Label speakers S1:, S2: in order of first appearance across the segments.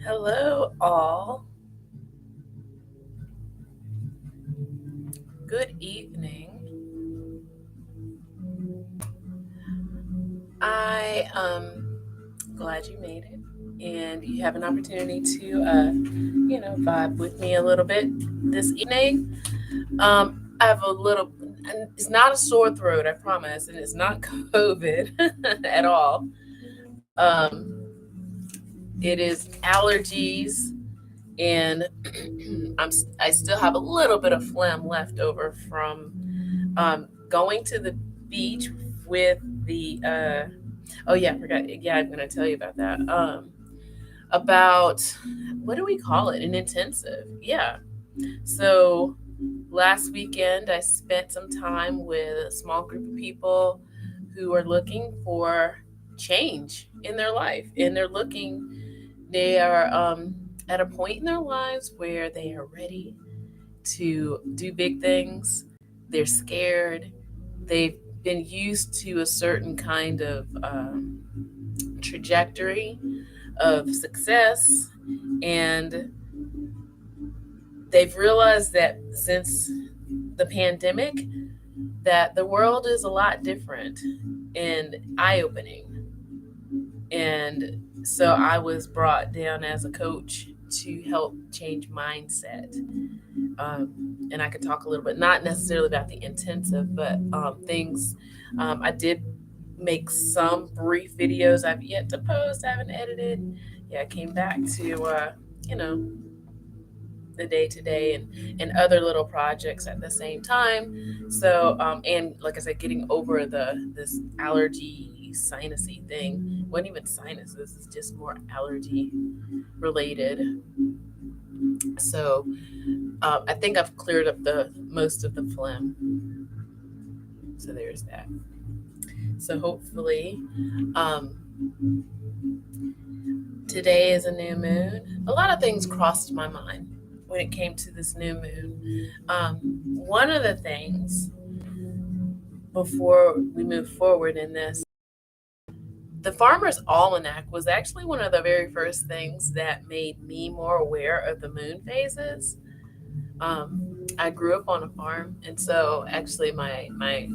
S1: Hello, all. Good evening. I am glad you made it, and you have an opportunity to, vibe with me a little bit this evening. I have a little. And it's not a sore throat, I promise, and it's not COVID at all. It is allergies, and I still have a little bit of phlegm left over from going to the beach with the oh yeah, I forgot. Yeah, I'm gonna tell you about that. About what do we call it? An intensive. Yeah. So last weekend I spent some time with a small group of people who are looking for change in their life, and they are at a point in their lives where they are ready to do big things. They're scared. They've been used to a certain kind of trajectory of success, and they've realized that since the pandemic, that the world is a lot different and eye-opening. And so I was brought down as a coach to help change mindset. And I could talk a little bit, not necessarily about the intensive, but things. I did make some brief videos I've yet to post, I haven't edited. Yeah, I came back to, you know, the day to day and other little projects at the same time. So, and like I said, getting over this allergy sinusy thing. Wasn't even sinuses, it's just more allergy related. So, I think I've cleared up the most of the phlegm. So there's that. So hopefully, um, today is a new moon. A lot of things crossed my mind when it came to this new moon. One of the things before we move forward in this, the Farmer's Almanac was actually one of the very first things that made me more aware of the moon phases. I grew up on a farm, and so actually my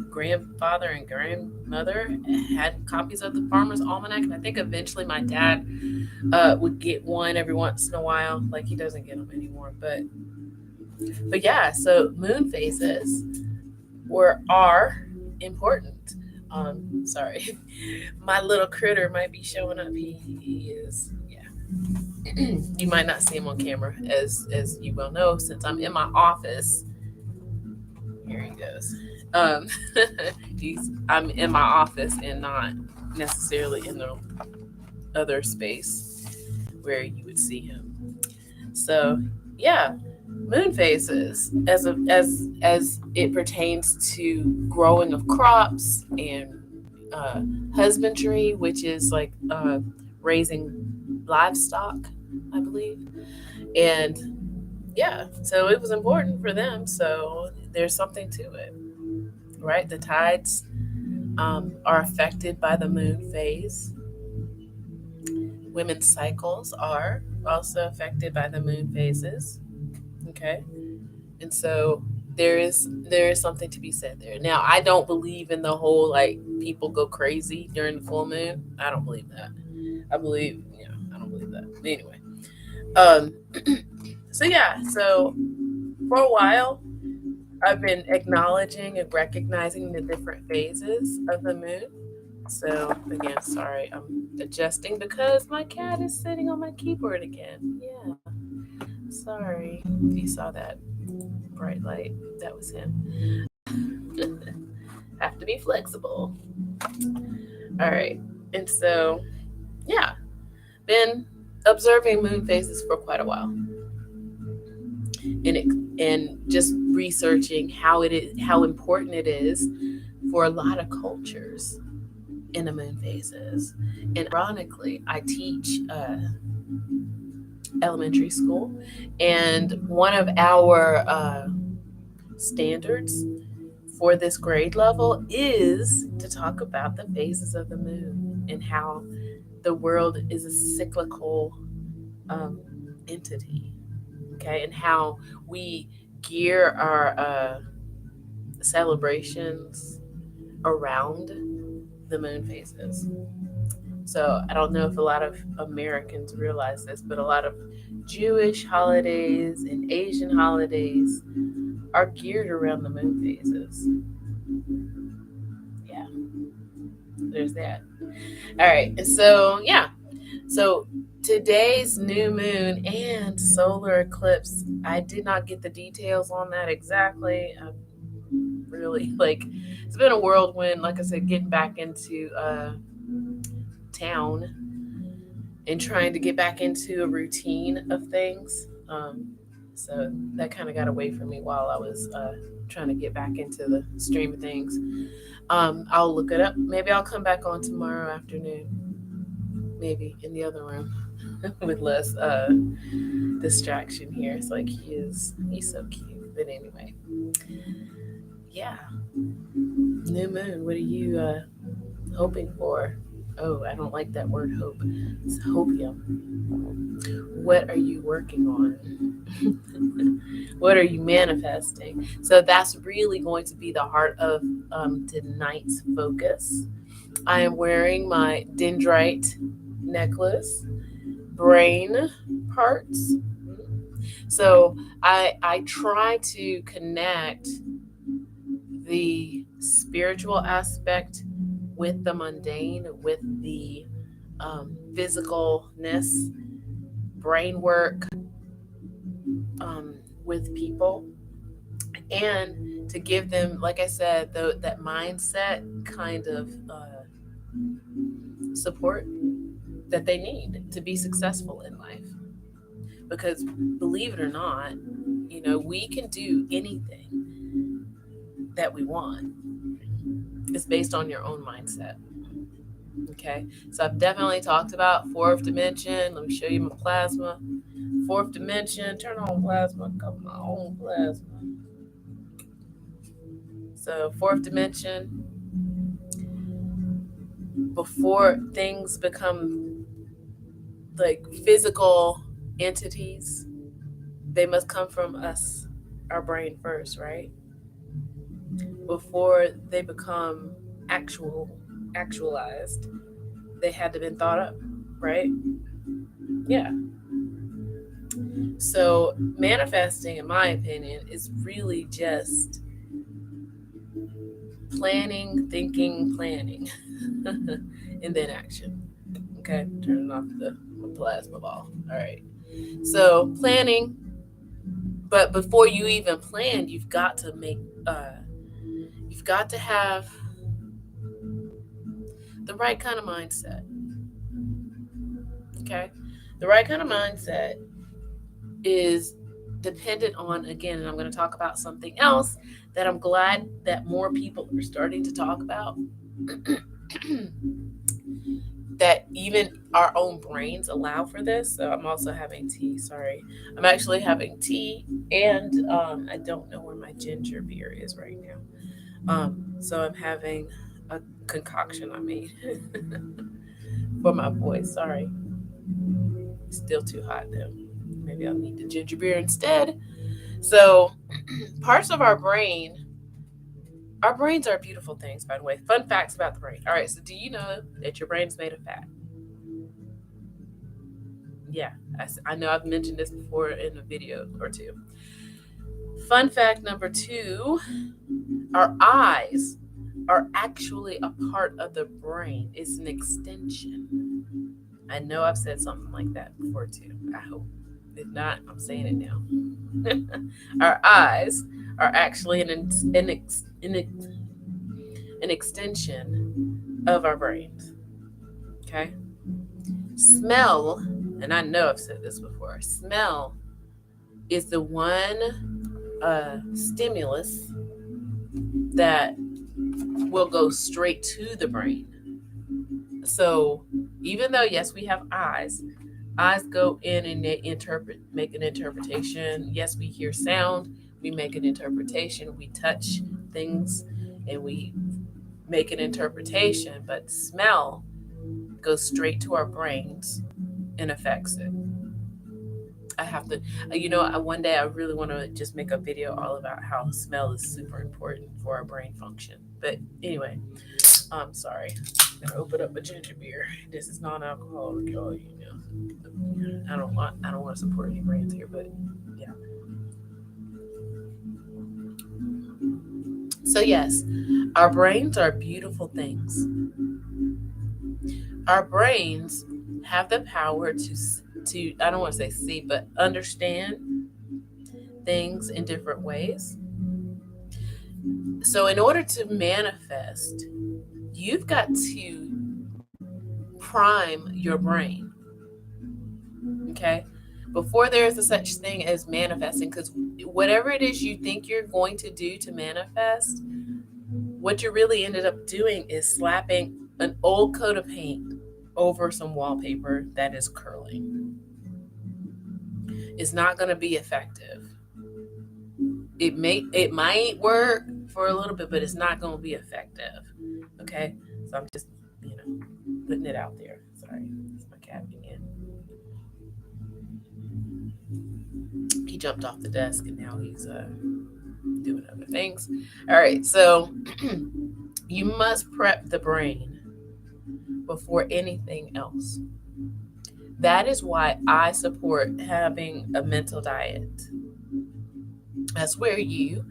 S1: grandfather and grandmother had copies of the Farmer's Almanac, and I think eventually my dad would get one every once in a while. Like he doesn't get them anymore, but yeah. So moon phases are important. Sorry, my little critter might be showing up. He is. Yeah. You might not see him on camera, as you well know, since I'm in my office. Here he goes. Um, I'm in my office and not necessarily in the other space where you would see him. So yeah, moon phases as it pertains to growing of crops and uh, husbandry, which is like raising livestock, I believe. And yeah, so it was important for them. So there's something to it, right? The tides are affected by the moon phase. Women's cycles are also affected by the moon phases. Okay. And so there is something to be said there. Now, I don't believe in the whole like people go crazy during the full moon. I don't believe that. I don't believe that. Anyway, um, so yeah, so for a while, I've been acknowledging and recognizing the different phases of the moon. So again, sorry, I'm adjusting because my cat is sitting on my keyboard again. Yeah, sorry if you saw that bright light. That was him. Have to be flexible. All right, and so yeah, been observing moon phases for quite a while, and just researching how important it is for a lot of cultures in the moon phases. And ironically, I teach elementary school, and one of our standards for this grade level is to talk about the phases of the moon and how the world is a cyclical. entity, okay, and how we gear our celebrations around the moon phases. So I don't know if a lot of Americans realize this, but a lot of Jewish holidays and Asian holidays are geared around the moon phases. Yeah, there's that. All right, so yeah, so today's new moon and solar eclipse, I did not get the details on that exactly. Really, like, it's been a whirlwind. Like I said, getting back into town and trying to get back into a routine of things. So that kind of got away from me while I was trying to get back into the stream of things. I'll look it up. Maybe I'll come back on tomorrow afternoon, maybe in the other room with less distraction here. It's like he's so cute. But anyway, yeah, new moon. What are you hoping for? Oh, I don't like that word hope. It's hopium. What are you working on? What are you manifesting? So that's really going to be the heart of tonight's focus. I am wearing my dendrite necklace, brain parts. So I try to connect the spiritual aspect with the mundane, with the physicalness, brain work, with people, and to give them, like I said, that mindset kind of support that they need to be successful in life. Because believe it or not, we can do anything that we want. It's based on your own mindset. Okay, so I've definitely talked about fourth dimension. Let me show you my plasma. Fourth dimension, turn on plasma, come on, plasma. So, fourth dimension, before things become like physical entities, they must come from us, our brain first, right? Before they become actualized, they had to been thought up, right? Yeah. So manifesting, in my opinion, is really just planning, thinking, planning, and then action. Okay, turning off the plasma ball. All right. So planning, but before you even plan, you've got to have the right kind of mindset. Okay, the right kind of mindset is dependent on, again, and I'm going to talk about something else that I'm glad that more people are starting to talk about. That even our own brains allow for this. So I'm also having tea. Sorry, I'm actually having tea, and I don't know where my ginger beer is right now. So I'm having a concoction I made for my voice. Sorry, it's still too hot though. Maybe I'll need the ginger beer instead. So parts of our brains are beautiful things, by the way. Fun facts about the brain. All right, so do you know that your brain is made of fat? Yeah, I know I've mentioned this before in a video or two. Fun fact number two, our eyes are actually a part of the brain. It's an extension. I know I've said something like that before too. I hope. If not, I'm saying it now. Our eyes are actually an extension of our brains. Okay? Smell, and I know I've said this before, smell is the one stimulus that will go straight to the brain. So even though, yes, we have eyes go in and they make an interpretation. Yes, we hear sound, we make an interpretation. We touch things and we make an interpretation, but smell goes straight to our brains and affects it. I have to, one day I really want to just make a video all about how smell is super important for our brain function. But anyway, I'm sorry. I'm gonna open up a ginger beer. This is non-alcoholic, y'all. I don't want to support any brands here, but yeah. So yes, our brains are beautiful things. Our brains have the power to I don't want to say see, but understand things in different ways. So in order to manifest, you've got to prime your brain. Okay? Before there is a such thing as manifesting, because whatever it is you think you're going to do to manifest, what you really ended up doing is slapping an old coat of paint over some wallpaper that is curling. It's not going to be effective. It might work for a little bit, but it's not going to be effective. Okay, so I'm just putting it out there. Sorry, it's my cat again. He jumped off the desk and now he's doing other things. All right, so you must prep the brain before anything else. That is why I support having a mental diet. That's where you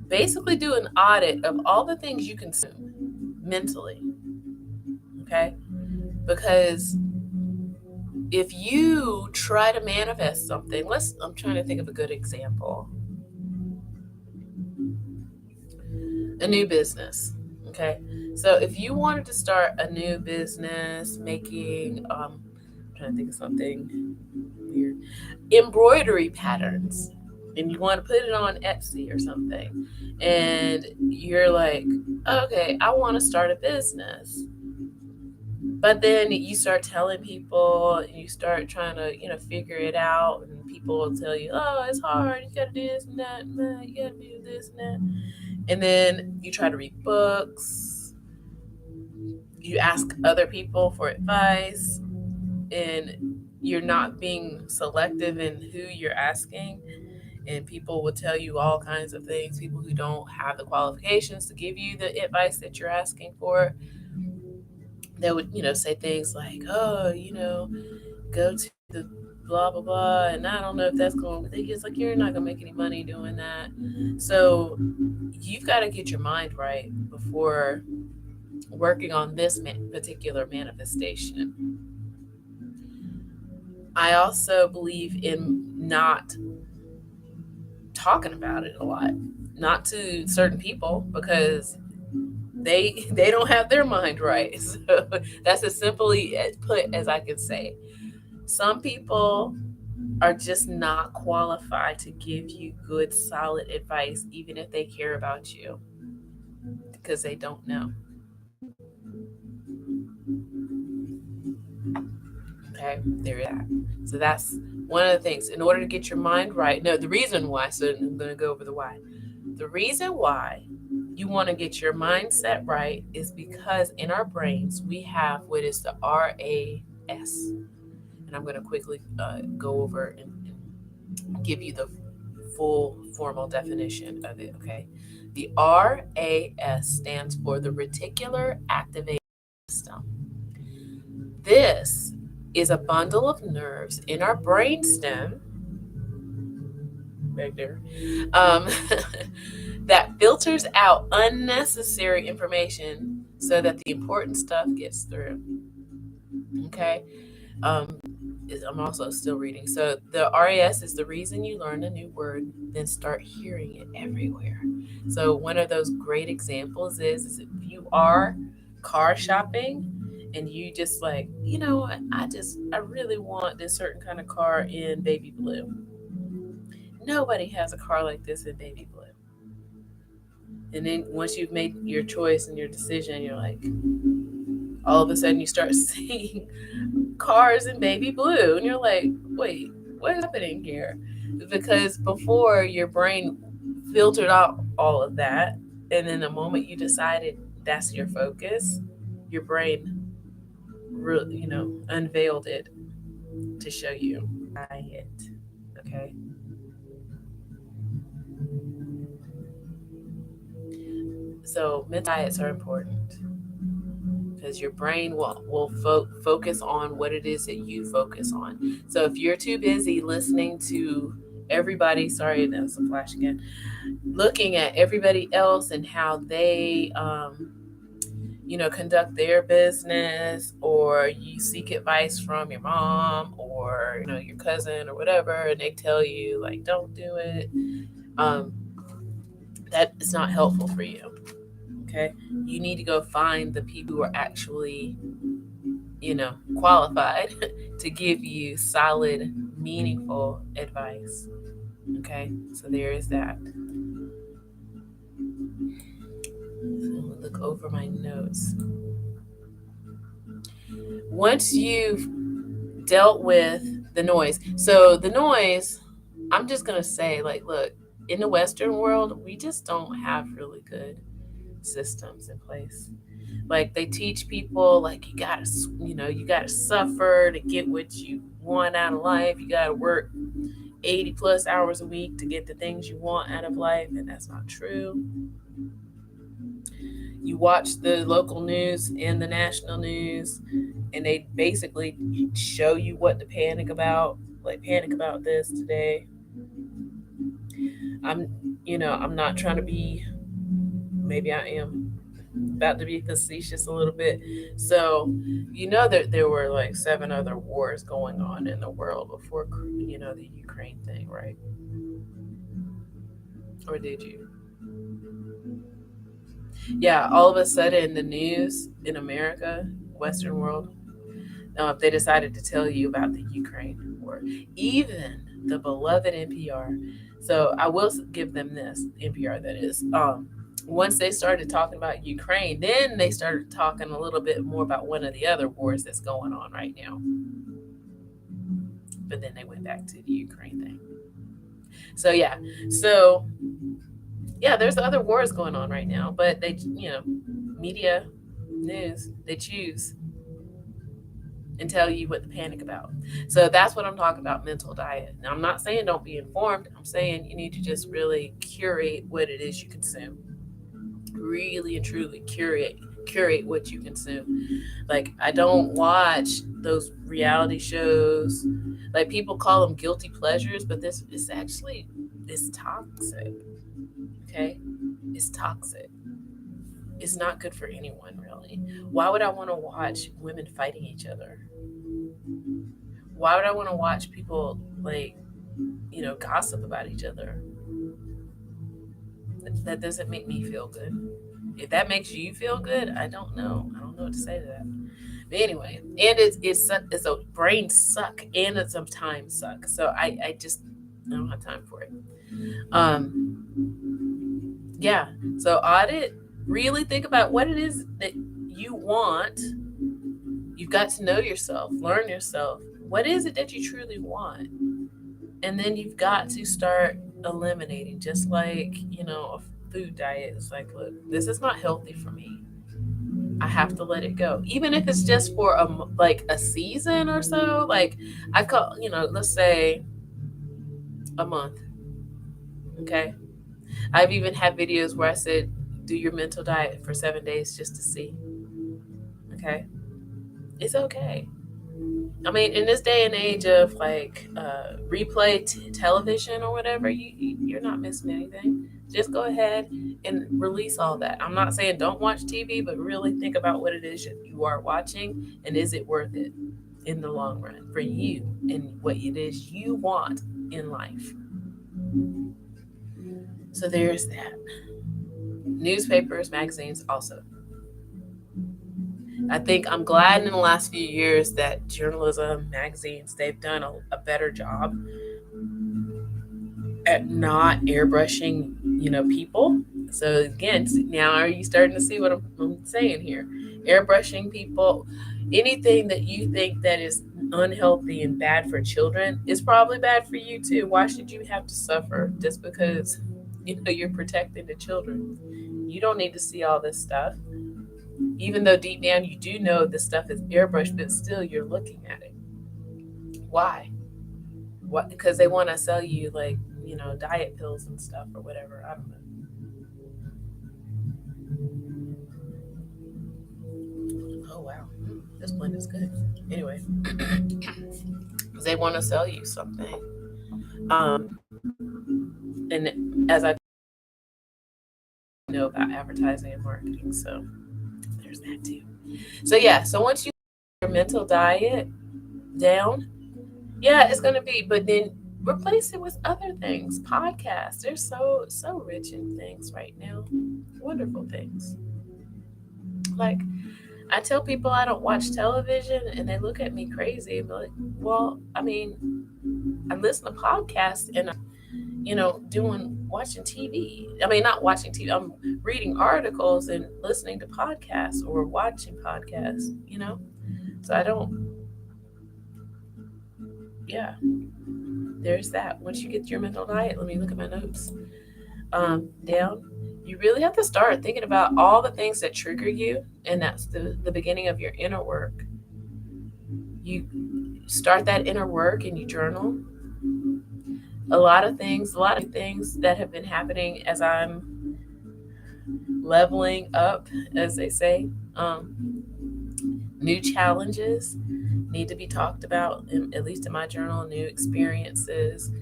S1: basically do an audit of all the things you consume mentally. Okay? Because if you try to manifest something, I'm trying to think of a good example. A new business. Okay? So if you wanted to start a new business making I'm trying to think of something weird. Embroidery patterns, and you want to put it on Etsy or something, and you're like, okay, I want to start a business. But then you start telling people, and you start trying to, figure it out, and people will tell you, oh, it's hard, you gotta do this and that, you gotta do this and that. And then you try to read books, you ask other people for advice, and you're not being selective in who you're asking. And people will tell you all kinds of things, people who don't have the qualifications to give you the advice that you're asking for. They would, say things like, oh, go to the blah, blah, blah. And I don't know if that's going to, it's like, you're not going to make any money doing that. So you've got to get your mind right before working on this particular manifestation. I also believe in not talking about it a lot, not to certain people, because they don't have their mind right. So that's as simply put as I can say. Some people are just not qualified to give you good, solid advice, even if they care about you, because they don't know. Okay, there is that. So that's one of the things. In order to get your mind right, no, the reason why, so I'm going to go over the why. The reason why you want to get your mindset right is because in our brains, we have what is the RAS. And I'm going to quickly go over and give you the full formal definition of it, okay? The RAS stands for the reticular activating system. This is a bundle of nerves in our brainstem, right there, that filters out unnecessary information so that the important stuff gets through. Okay? I'm also still reading. So the RAS is the reason you learn a new word, then start hearing it everywhere. So one of those great examples is if you are car shopping and you just like, I really want this certain kind of car in baby blue. Nobody has a car like this in baby blue. And then once you've made your choice and your decision, you're like, all of a sudden you start seeing cars in baby blue. And you're like, wait, what is happening here? Because before your brain filtered out all of that. And then the moment you decided that's your focus, your brain, unveiled it to show you. diet. Okay. So mental diets are important because your brain will focus on what it is that you focus on. So if you're too busy listening to everybody, sorry, that was a flash again, looking at everybody else and how they, conduct their business, or you seek advice from your mom or your cousin or whatever, and they tell you like don't do it, um, that is not helpful for you. Okay, you need to go find the people who are actually qualified to give you solid, meaningful advice. Okay, so there is that. So look over my notes. Once you've dealt with the noise, so the noise, I'm just gonna say, like, look, in the Western world, we just don't have really good systems in place. Like they teach people, like you gotta suffer to get what you want out of life. You gotta work 80 plus hours a week to get the things you want out of life, and that's not true. You watch the local news and the national news, and they basically show you what to panic about. Like, panic about this today. I'm not trying to be, maybe I am about to be facetious a little bit. So, that there were like 7 other wars going on in the world before, the Ukraine thing, right? Or did you? Yeah, all of a sudden, the news in America, Western world, they decided to tell you about the Ukraine war, even the beloved NPR. So I will give them this, NPR that is. Once they started talking about Ukraine, then they started talking a little bit more about one of the other wars that's going on right now. But then they went back to the Ukraine thing. So there's other wars going on right now, but they, media, news, they choose and tell you what to panic about. So that's what I'm talking about, mental diet. Now, I'm not saying don't be informed. I'm saying you need to just really curate what it is you consume. Really and truly curate what you consume. Like, I don't watch those reality shows. Like, people call them guilty pleasures, but this is actually, it's toxic. Okay? It's toxic. It's not good for anyone, really. Why would I want to watch women fighting each other? Why would I want to watch people, like, gossip about each other? That doesn't make me feel good. If that makes you feel good, I don't know. I don't know what to say to that. But anyway, and it's a brain suck, and it's a time suck. So I just, I don't have time for it. Yeah. So audit. Really think about what it is that you want. You've got to know yourself, learn yourself. What is it that you truly want? And then you've got to start eliminating, just like, a food diet. It's like, look, this is not healthy for me. I have to let it go, even if it's just for a season or so. Like, I call, let's say a month. Okay. I've even had videos where I said, do your mental diet for 7 days just to see. Okay. It's okay. I mean, in this day and age of like replay television or whatever, you're not missing anything. Just go ahead and release all that. I'm not saying don't watch TV, but really think about what it is you are watching, and is it worth it in the long run for you and what it is you want in life. So there's that. Newspapers, magazines, also. I think I'm glad in the last few years that journalism, magazines, they've done a better job at not airbrushing, people. So again, now are you starting to see what I'm saying here? Airbrushing people, anything that you think that is unhealthy and bad for children is probably bad for you too. Why should you have to suffer just because you're protecting the children? You don't need to see all this stuff. Even though deep down you do know this stuff is airbrushed, but still you're looking at it. Why? what, because they want to sell you like, diet pills and stuff or whatever. I don't know. Oh wow, this blend is good. Anyway, because they want to sell you something. And as I know about advertising and marketing, so there's that too. So yeah, so once you get your mental diet down, yeah, it's gonna be, but then replace it with other things. Podcasts, they're so rich in things right now, wonderful things. Like, I tell people I don't watch television, and they look at me crazy. But like, well, I mean, I listen to podcasts, and doing watching TV. I mean, not watching TV. I'm reading articles and listening to podcasts or watching podcasts. So I don't. Yeah, there's that. Once you get your mental diet, let me look at my notes. Down. You really have to start thinking about all the things that trigger you, and that's the beginning of your inner work. You start that inner work and you journal. A lot of things that have been happening as I'm leveling up, as they say. New challenges need to be talked about, at least in my journal. New experiences,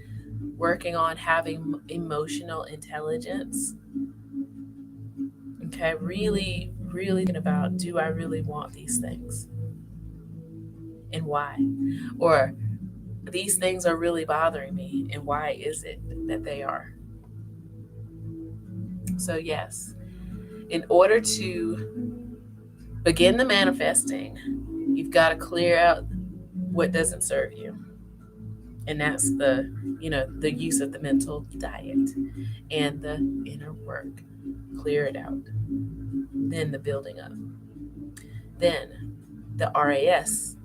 S1: working on having emotional intelligence. Okay, really, really thinking about, do I really want these things? And why? Or these things are really bothering me, and why is it that they are? So, yes, in order to begin the manifesting, you've got to clear out what doesn't serve you. And that's the use of the mental diet and the inner work. Clear it out. Then the building up. Then the RAS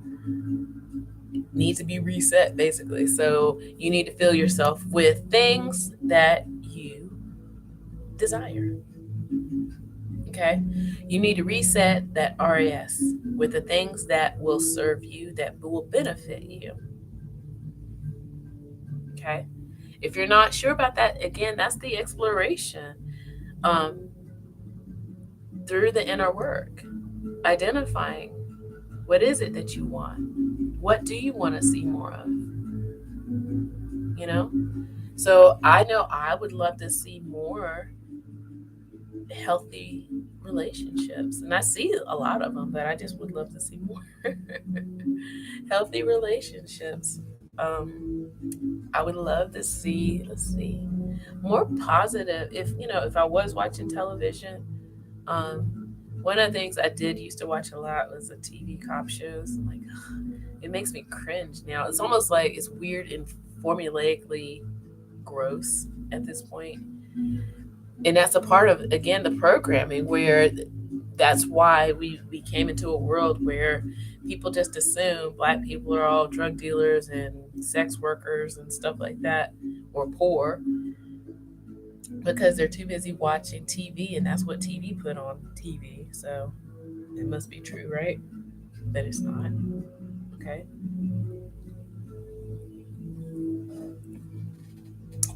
S1: needs to be reset, basically. So you need to fill yourself with things that you desire. Okay? You need to reset that RAS with the things that will serve you, that will benefit you. Okay? If you're not sure about that, again, that's the exploration through the inner work, identifying what is it that you want? What do you want to see more of? You know? So I know I would love to see more healthy relationships. And I see a lot of them, but I just would love to see more healthy relationships. I would love to see, let's see, more positive. If I was watching television, one of the things I did used to watch a lot was the TV cop shows. I'm like, it makes me cringe now. It's almost like it's weird and formulaically gross at this point. And that's a part of, again, the programming, where that's why we came into a world where people just assume black people are all drug dealers and sex workers and stuff like that, or poor, because they're too busy watching TV, and that's what TV put on TV. So it must be true, right? But it's not. Okay.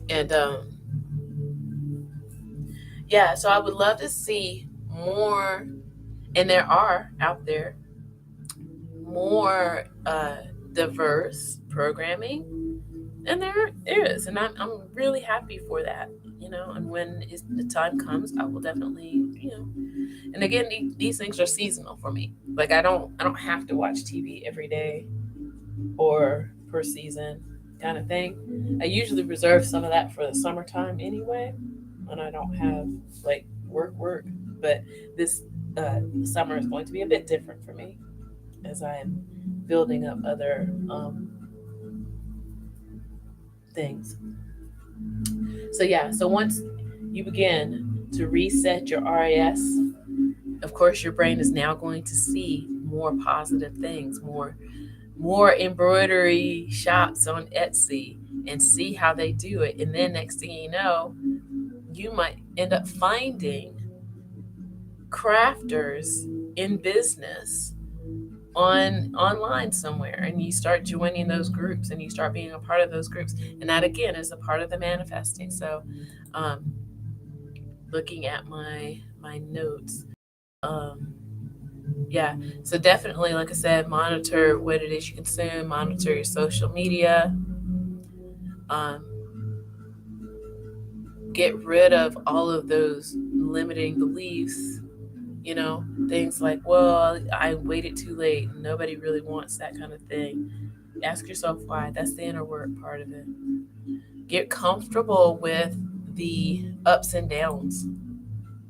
S1: And yeah, so I would love to see more, and there are out there more diverse programming, and there is, and I'm really happy for that. And when the time comes, I will definitely, and again, these things are seasonal for me. Like, I don't have to watch TV every day or per season, kind of thing. I usually reserve some of that for the summertime anyway, when I don't have like work. But this summer is going to be a bit different for me, as I am building up other things. So yeah, so once you begin to reset your RAS, of course your brain is now going to see more positive things, more embroidery shops on Etsy, and see how they do it. And then next thing you know, you might end up finding crafters in business online somewhere, and you start joining those groups and you start being a part of those groups, and that again is a part of the manifesting. So looking at my notes, yeah, so definitely, like I said, monitor what it is you consume, monitor your social media, um, get rid of all of those limiting beliefs. Things like, well, I waited too late, nobody really wants that kind of thing. Ask yourself why. That's the inner work part of it. Get comfortable with the ups and downs.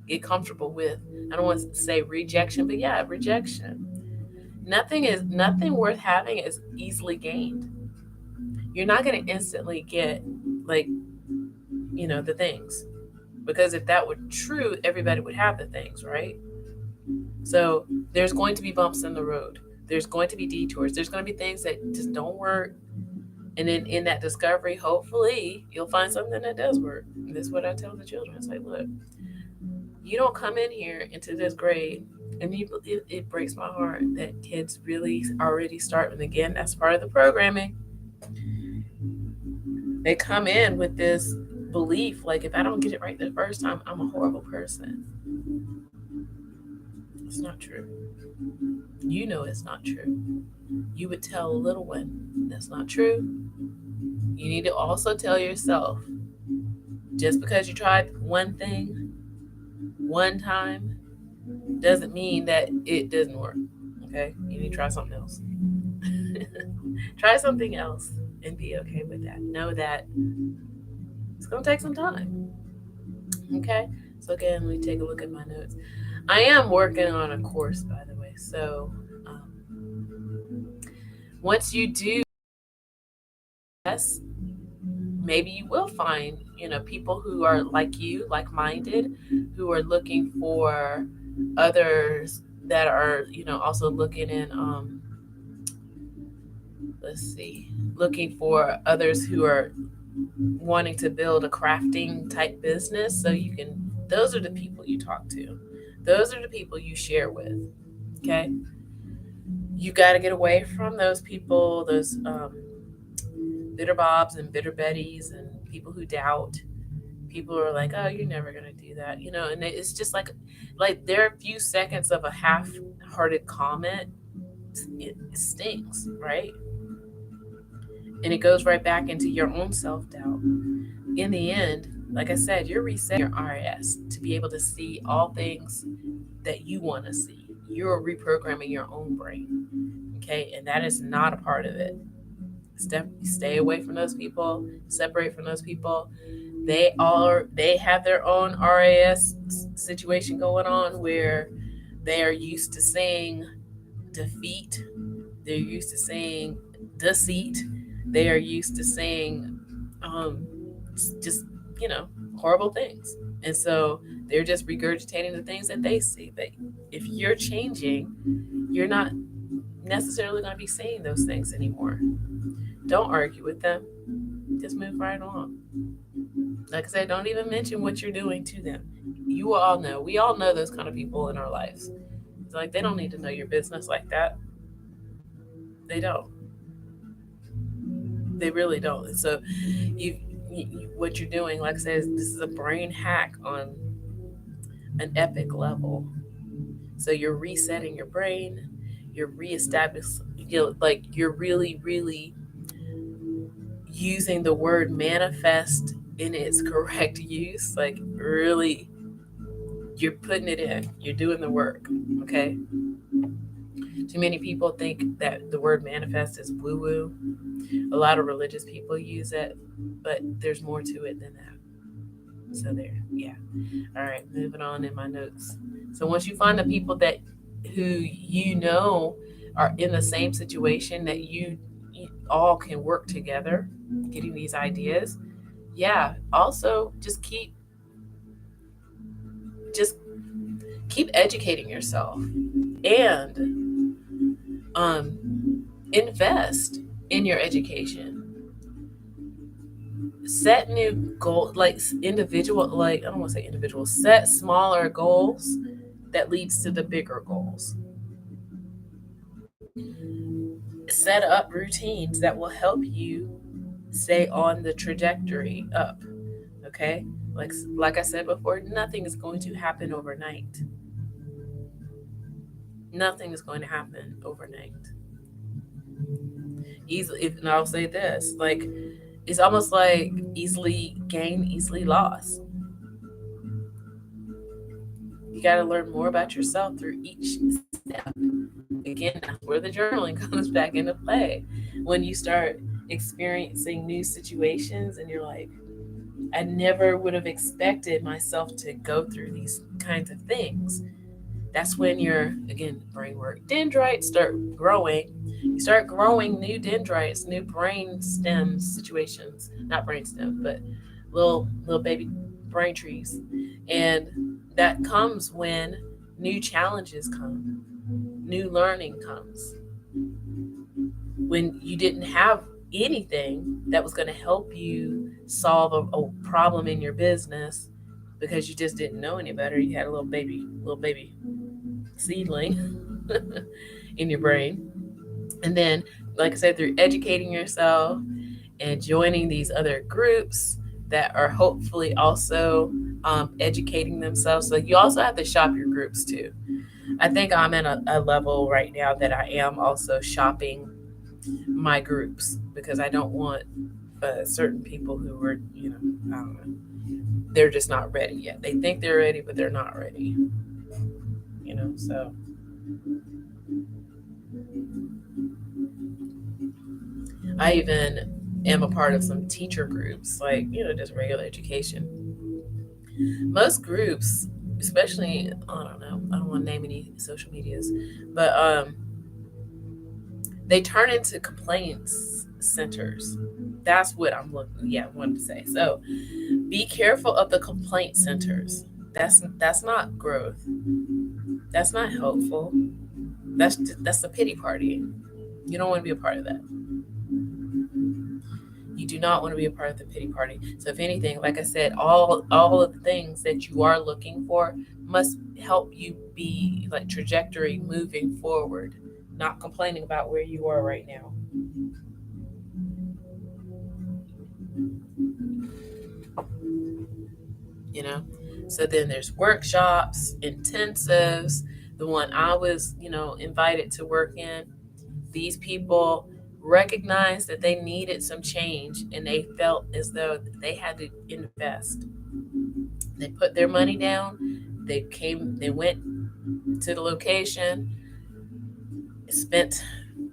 S1: Get comfortable with, I don't want to say rejection, but yeah, rejection. Nothing worth having is easily gained. You're not going to instantly get, like, the things, because if that were true, everybody would have the things, right? So there's going to be bumps in the road. There's going to be detours. There's going to be things that just don't work. And then in that discovery, hopefully, you'll find something that does work. And this is what I tell the children. It's like, look, you don't come in here into this grade, and it breaks my heart that kids really already start. And again, that's part of the programming. They come in with this belief, like, if I don't get it right the first time, I'm a horrible person. It's not true. You know it's not true. You would tell a little one that's not true. You need to also tell yourself, just because you tried one thing one time doesn't mean that it doesn't work. Okay? You need to try something else. Try something else and be okay with that. Know that it's going to take some time. Okay? So, again, let me take a look at my notes. I am working on a course, by the way. So, once you do this, maybe you will find, people who are like you, like-minded, who are looking for others that are, also looking in, looking for others who are wanting to build a crafting type business. So those are the people you talk to. Those are the people you share with. Okay. You got to get away from those people, those bitter Bobs and bitter Bettys and people who doubt. People who are like, oh, you're never going to do that. And it's just like there are a few seconds of a half-hearted comment. It stings, right? And it goes right back into your own self-doubt. In the end, like I said, you're resetting your RS to be able to see all things that you want to see. You're reprogramming your own brain. Okay. And that is not a part of it. Stay away from those people, separate from those people. They have their own RAS situation going on, where they are used to saying defeat. They're used to saying deceit. They are used to saying just horrible things, and so they're just regurgitating the things that they see. But if you're changing, you're not necessarily going to be saying those things anymore. Don't argue with them. Just move right along. Like I said, don't even mention what you're doing to them. You all know. We all know those kind of people in our lives. It's like, they don't need to know your business like that. They don't. They really don't. And so what you're doing, like I said, this is a brain hack on an epic level. So you're resetting your brain. You're reestablishing, you're really, really using the word manifest in its correct use. Like, really, you're putting it in. You're doing the work. Okay. Too many people think that the word manifest is woo woo. A lot of religious people use it, but there's more to it than that. So there, yeah. All right, moving on in my notes. So once you find the people who are in the same situation, that you all can work together, getting these ideas. Yeah. Also, just keep educating yourself, and invest in your education. Set new goals, like individual, like I don't want to say individual. Set smaller goals that leads to the bigger goals. Set up routines that will help you stay on the trajectory up. Okay, like I said before, nothing is going to happen overnight. Nothing is going to happen overnight. Easily, if, and I'll say this, like it's almost like easily gain, easily lost. You got to learn more about yourself through each step. Again, that's where the journaling comes back into play. When you start experiencing new situations and you're like, I never would have expected myself to go through these kinds of things. That's when your, again, brain work, dendrites start growing. You start growing new dendrites, new brain stems situations, not brain stem, but little baby brain trees. And that comes when new challenges come, new learning comes. When you didn't have anything that was going to help you solve a problem in your business because you just didn't know any better. You had a little baby seedling in your brain. And then, like I said, through educating yourself and joining these other groups that are hopefully also educating themselves. So you also have to shop your groups too. I think I'm in a level right now that I am also shopping my groups because I don't want certain people who are, I don't know, they're just not ready yet. They think they're ready, but they're not ready. So I even am a part of some teacher groups, like, just regular education. Most groups, especially, I don't know, I don't want to name any social medias, but they turn into complaints centers. That's what I'm looking. Yeah, I wanted to say. So be careful of the complaint centers. That's not growth. That's not helpful. That's a pity party. You don't want to be a part of that. You do not want to be a part of the pity party. So if anything, like I said, all of the things that you are looking for must help you be like trajectory moving forward, not complaining about where you are right now. you know so then there's workshops, intensives. The one I was invited to work in, these people recognized that they needed some change and they felt as though they had to invest. They put their money down. They went to the location, spent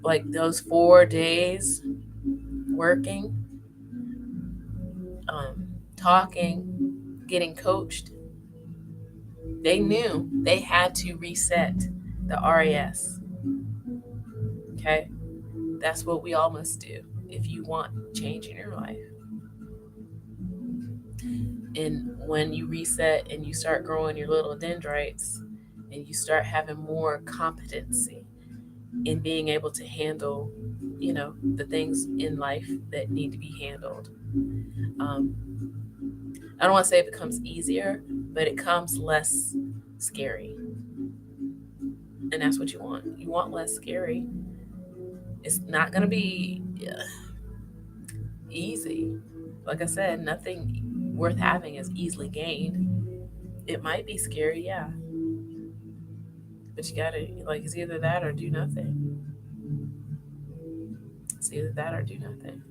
S1: like those 4 days working, talking, getting coached. They knew they had to reset the RAS. Okay? That's what we all must do if you want change in your life. And when you reset and you start growing your little dendrites and you start having more competency in being able to handle, the things in life that need to be handled. Um, I don't want to say it becomes easier, but it comes less scary. And that's what you want. You want less scary. It's not going to be easy. Like I said, nothing worth having is easily gained. It might be scary, yeah. But you gotta, like, it's either that or do nothing. It's either that or do nothing.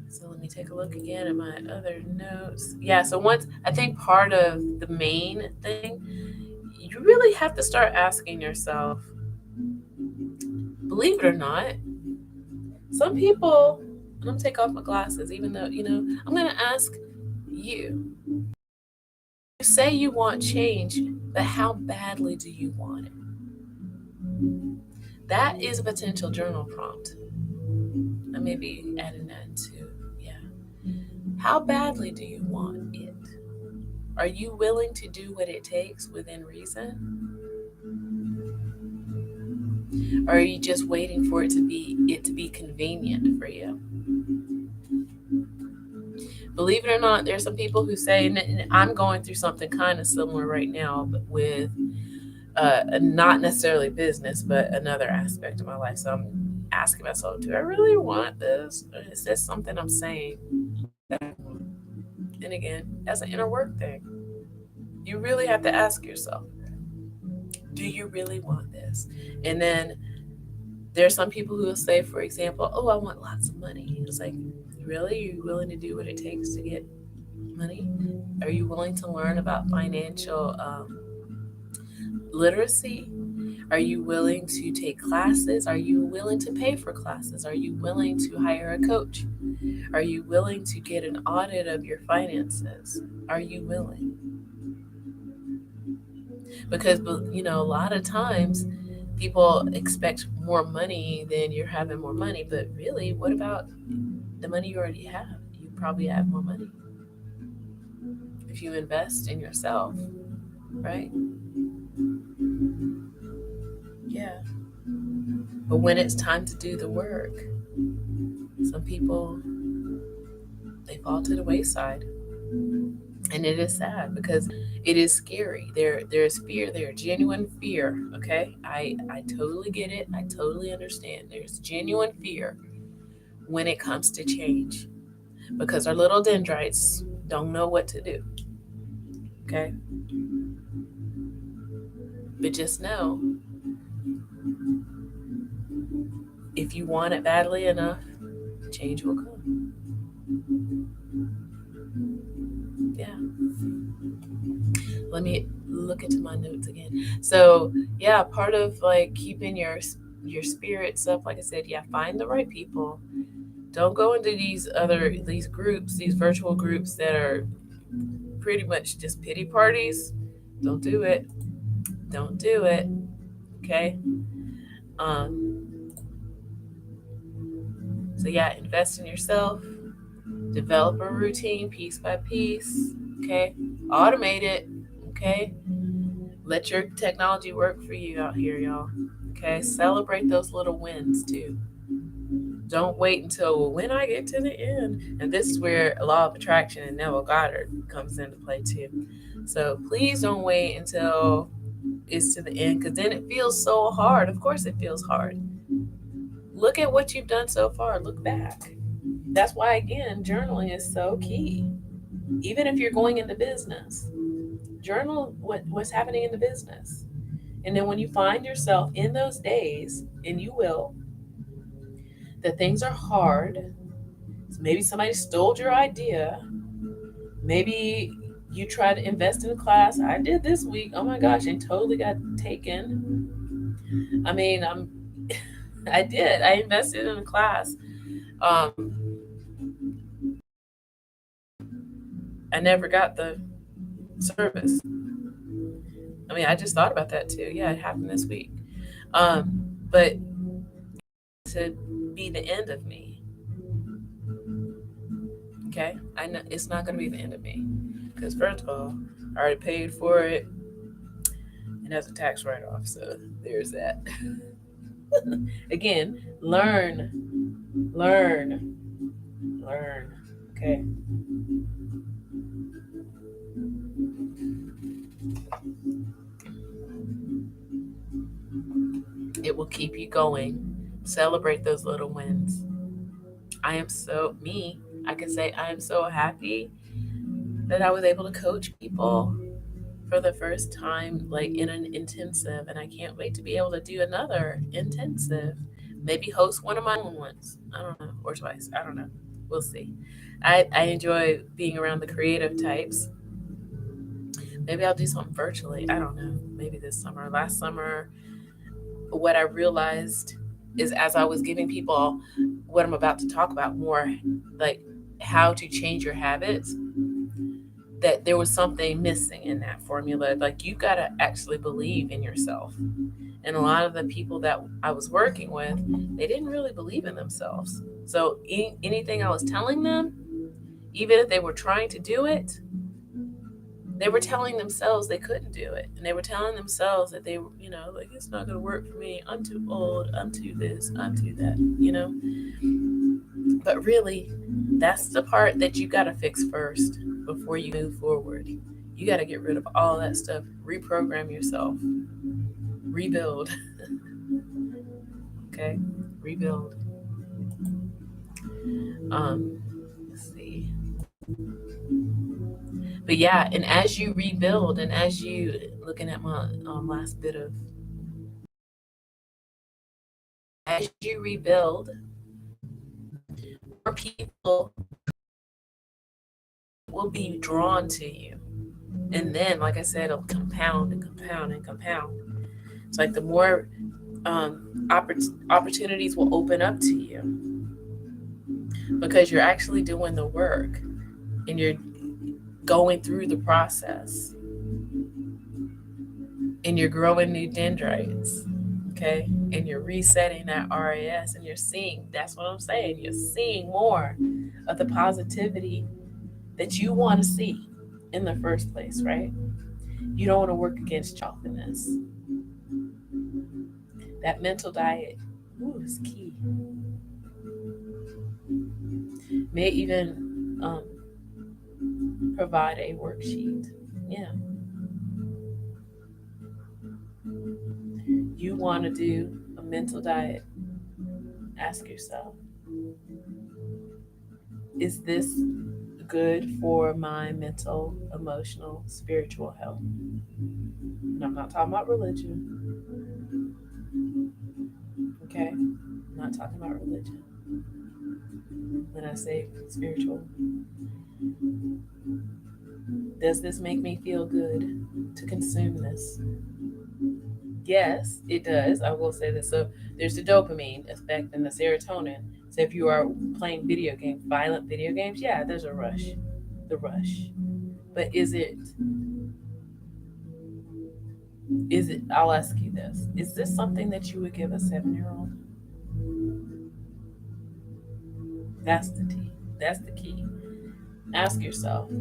S1: So let me take a look again at my other notes. Yeah, so once, I think part of the main thing, you really have to start asking yourself, believe it or not, some people, and I'm gonna take off my glasses, even though, I'm gonna ask you. You say you want change, but how badly do you want it? That is a potential journal prompt. I may be adding that too. Yeah. How badly do you want it? Are you willing to do what it takes within reason? Or are you just waiting for it to be convenient for you? Believe it or not, there's some people who say, and I'm going through something kind of similar right now with not necessarily business, but another aspect of my life. So I'm asking myself, do I really want this? Or is this something I'm saying that I want? And again, that's an inner work thing. You really have to ask yourself, do you really want this? And then there's some people who will say, for example, oh, I want lots of money. It's like, really? Are you willing to do what it takes to get money? Are you willing to learn about financial literacy? Are you willing to take classes? Are you willing to pay for classes? Are you willing to hire a coach? Are you willing to get an audit of your finances? Are you willing? Because, a lot of times people expect more money than you're having more money. But really, what about the money you already have? You probably have more money if you invest in yourself, right? Yeah. But when it's time to do the work, some people, they fall to the wayside. And it is sad because it is scary. There's fear there, genuine fear. Okay, I totally get it. I totally understand. There's genuine fear when it comes to change because our little dendrites don't know what to do. Okay, but just know, if you want it badly enough, change will come. Yeah. Let me look into my notes again. So yeah, part of like keeping your spirits up, like I said, yeah, find the right people. Don't go into these groups, these virtual groups that are pretty much just pity parties. Don't do it. Don't do it. Okay. Um. So yeah, invest in yourself. Develop a routine piece by piece. Okay. Automate it. Okay. Let your technology work for you out here, y'all. Okay. Celebrate those little wins too. Don't wait until when I get to the end. And this is where law of attraction and Neville Goddard comes into play too. So please don't wait until it's to the end because then it feels so hard. Of course, it feels hard. Look at what you've done so far. Look back. That's why, again, journaling is so key. Even if you're going into business, journal what's happening in the business. And then when you find yourself in those days, and you will, that things are hard, so maybe somebody stole your idea, maybe you try to invest in a class. I did this week, oh my gosh, and totally got taken. I mean, I did. I invested in a class. Um, I never got the service. I mean, I just thought about that too. Yeah, it happened this week. But to be the end of me, okay? I know it's not going to be the end of me because first of all, I already paid for it, and that's a tax write-off. So there's that. Again, learn, learn, learn. Okay. It will keep you going. Celebrate those little wins. I can say I am so happy that I was able to coach people for the first time, like in an intensive, and I can't wait to be able to do another intensive. Maybe host one of my own ones. I don't know, or twice. I don't know. We'll see. I enjoy being around the creative types. Maybe I'll do something virtually. I don't know. Maybe this summer. Last summer, what I realized is as I was giving people what I'm about to talk about more, like how to change your habits, that there was something missing in that formula. Like you got to actually believe in yourself. And a lot of the people that I was working with, they didn't really believe in themselves. So anything I was telling them, even if they were trying to do it, they were telling themselves they couldn't do it. And they were telling themselves that they were, like, it's not going to work for me. I'm too old. I'm too this. I'm too that. But really, that's the part that you got to fix first before you move forward. You got to get rid of all that stuff, reprogram yourself. rebuild. Okay, rebuild. Let's see. But yeah, and as you rebuild, and as you looking at my last bit of, as you rebuild, more people will be drawn to you, and then, like I said, it'll compound and compound and compound. It's like the more opportunities will open up to you because you're actually doing the work and you're going through the process and you're growing new dendrites, okay? And you're resetting that RAS and you're seeing, that's what I'm saying, you're seeing more of the positivity that you want to see in the first place, right? You don't want to work against yourself in this. That mental diet, ooh, is key. May even provide a worksheet. Yeah. You want to do a mental diet. Ask yourself, is this good for my mental, emotional, spiritual health? And I'm not talking about religion, okay? I'm not talking about religion when I say spiritual. Does this make me feel good to consume this? Yes, it does. I will say this. So there's the dopamine effect and the serotonin. So if you are playing video games, violent video games, yeah, there's a rush. The rush. But is it, I'll ask you this. Is this something that you would give a 7-year-old? That's the key. That's the key. Ask yourself,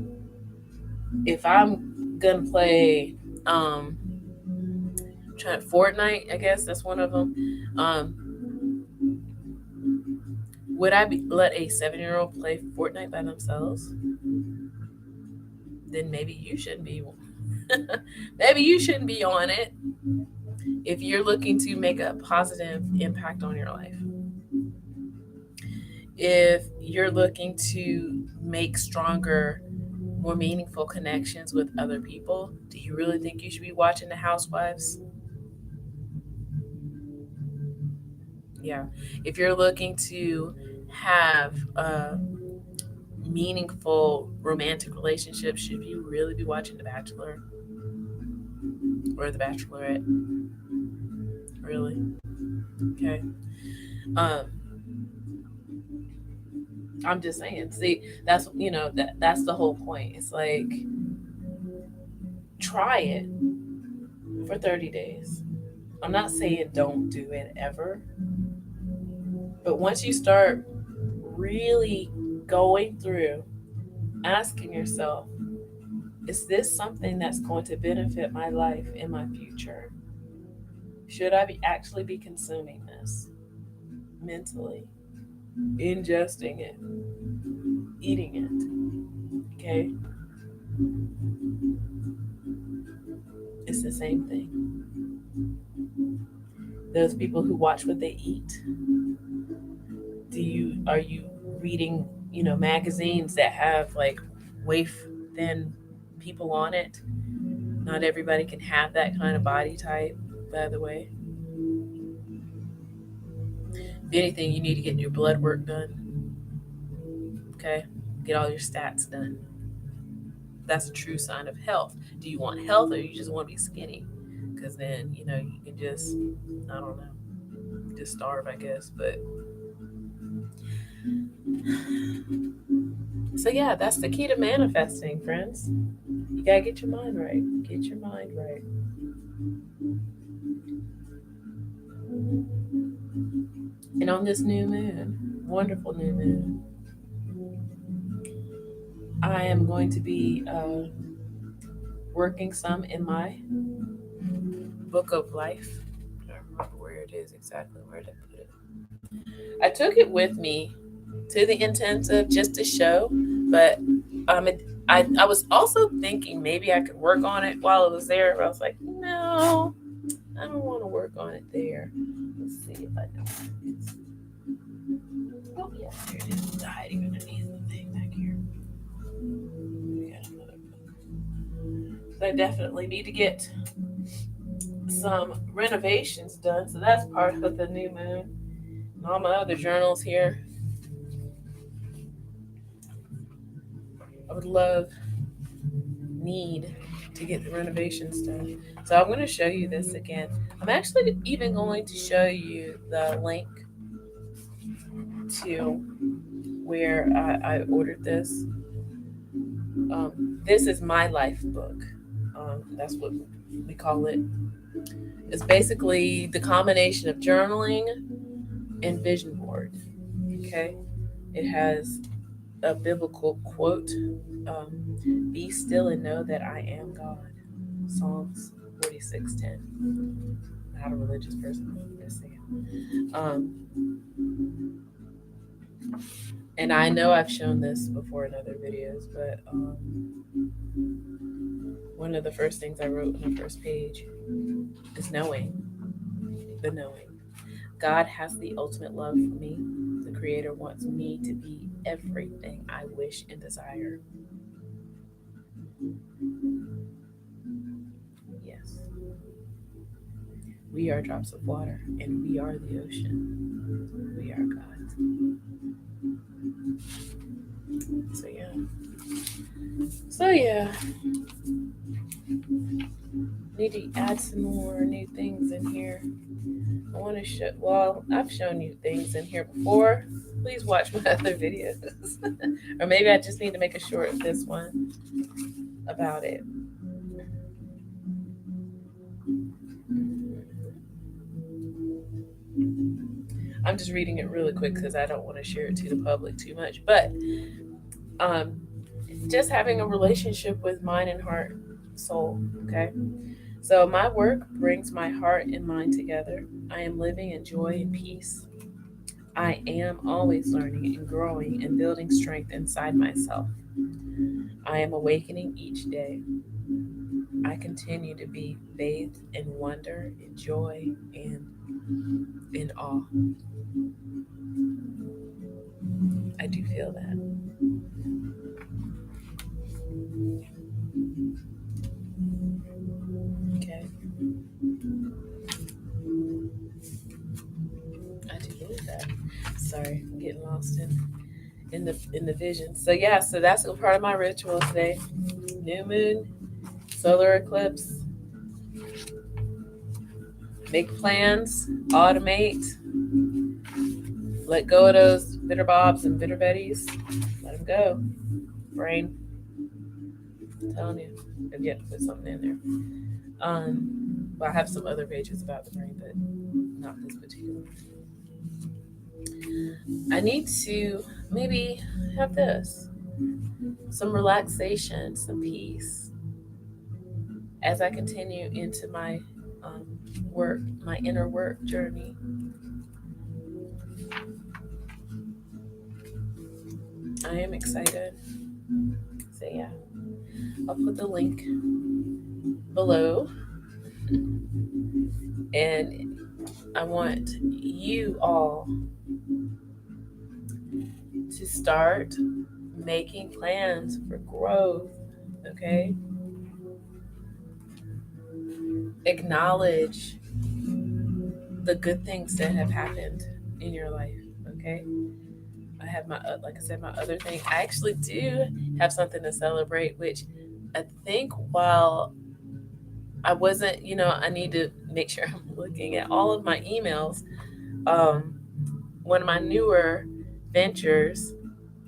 S1: if I'm gonna play trying Fortnite, I guess that's one of them. Would I let a 7-year-old play Fortnite by themselves? Then maybe you shouldn't be. Maybe you shouldn't be on it if you're looking to make a positive impact on your life. If you're looking to make stronger, more meaningful connections with other people, do you really think you should be watching The Housewives? Yeah. If you're looking to have a meaningful romantic relationship, should you really be watching The Bachelor or The Bachelorette? Really? Okay. Um, I'm just saying. See, that's the whole point. It's like, try it for 30 days. I'm not saying don't do it ever, but once you start really going through, asking yourself, is this something that's going to benefit my life in my future? Should I actually be consuming this mentally, ingesting it, eating it? Okay? It's the same thing. Those people who watch what they eat, are you reading, magazines that have like waif thin people on it? Not everybody can have that kind of body type, by the way. If anything, you need to get your blood work done. Okay? Get all your stats done. That's a true sign of health. Do you want health or you just want to be skinny? Because then, you can just, I don't know, just starve, I guess. But so, yeah, that's the key to manifesting, friends. You gotta get your mind right. Get your mind right. And on this new moon, wonderful new moon, I am going to be working some in my book of life. I don't remember where it is exactly. Where did I put it? I took it with me to the intensive just to show, but I was also thinking maybe I could work on it while it was there. But I was like, no, I don't want to work on it there. Let's see if I know where it is. Oh, yeah, there it is. Hiding underneath the thing back here. We got another book. So I definitely need to get some renovations done. So that's part of the new moon. And all my other journals here. I would need to get the renovations done. So I'm going to show you this again. I'm actually even going to show you the link to where I ordered this. This is my life book. That's what we call it. It's basically the combination of journaling and vision board. Okay, it has a biblical quote: "Be still and know that I am God." Psalms 46:10. Not a religious person, I'm just saying. And I know I've shown this before in other videos, but one of the first things I wrote on the first page is knowing. The knowing. God has the ultimate love for me. The Creator wants me to be everything I wish and desire. Yes. We are drops of water, and we are the ocean. We are God. So yeah. Need to add some more new things in here. I want to show. Well, I've shown you things in here before. Please watch my other videos, or maybe I just need to make a short of this one about it. I'm just reading it really quick because I don't want to share it to the public too much. But just having a relationship with mind and heart, soul. Okay. So my work brings my heart and mind together. I am living in joy and peace. I am always learning and growing and building strength inside myself. I am awakening each day. I continue to be bathed in wonder, in joy, and in awe. I do feel that. Okay. I do believe that. Sorry, I'm getting lost in the vision. So yeah, so that's a part of my ritual today. New moon, solar eclipse. Make plans, automate, let go of those bitter bobs and bitter betties. Let them go. Brain, I'm telling you, I've yet to put something in there. Well, I have some other pages about the brain, but not this particular. I need to maybe have this, some relaxation, some peace, as I continue into my work, my inner work journey. I am excited. So yeah, I'll put the link below, and I want you all to start making plans for growth. Okay, acknowledge the good things that have happened in your life. Okay, I have my, like I said, my other thing. I actually do have something to celebrate, which I think while I wasn't, I need to make sure I'm looking at all of my emails. One of my newer ventures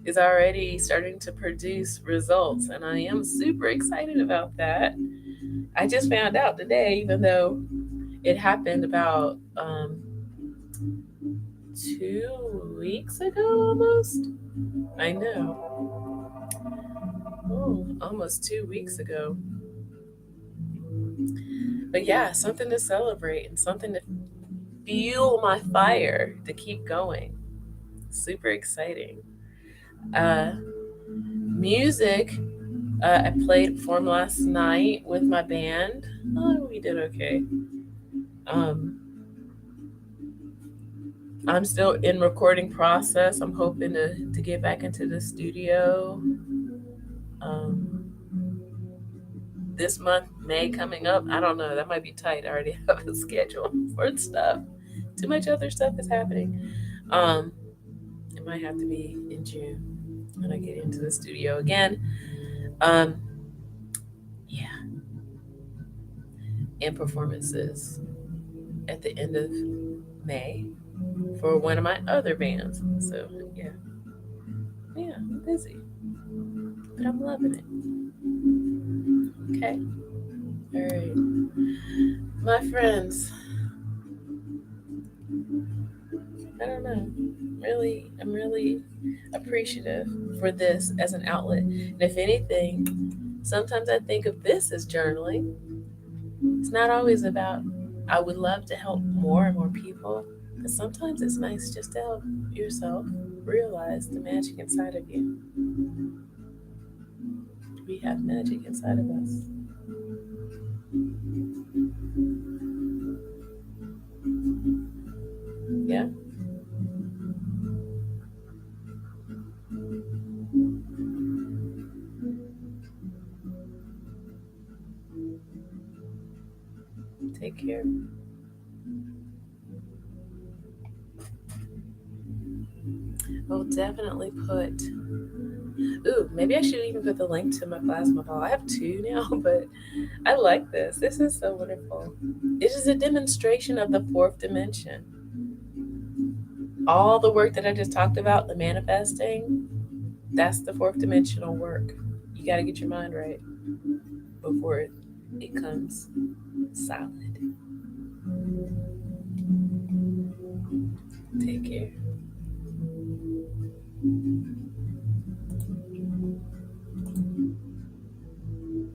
S1: is already starting to produce results, and I am super excited about that. I just found out today, even though it happened about 2 weeks ago almost. I know. Oh, almost 2 weeks ago. But yeah, something to celebrate and something to fuel my fire to keep going. Super exciting. Music. I played performed last night with my band. Oh, we did okay. Um, I'm still in recording process. I'm hoping to get back into the studio. Um, this month, May coming up. I don't know. That might be tight. I already have a schedule for stuff. Too much other stuff is happening. Um, it might have to be in June when I get into the studio again. Um, yeah, and performances at the end of May for one of my other bands. So yeah, I'm busy, but I'm loving it. Okay, all right, my friends. I don't know. I'm really appreciative for this as an outlet. And if anything, sometimes I think of this as journaling. It's not always about, I would love to help more and more people, but sometimes it's nice just to help yourself realize the magic inside of you. We have magic inside of us. Yeah, take care. I'll definitely put, ooh, maybe I should even put the link to my plasma ball. I have two now, but I like this. This is so wonderful. It is a demonstration of the fourth dimension. All the work that I just talked about, the manifesting, that's the fourth dimensional work. You got to get your mind right before it comes solid. Take care.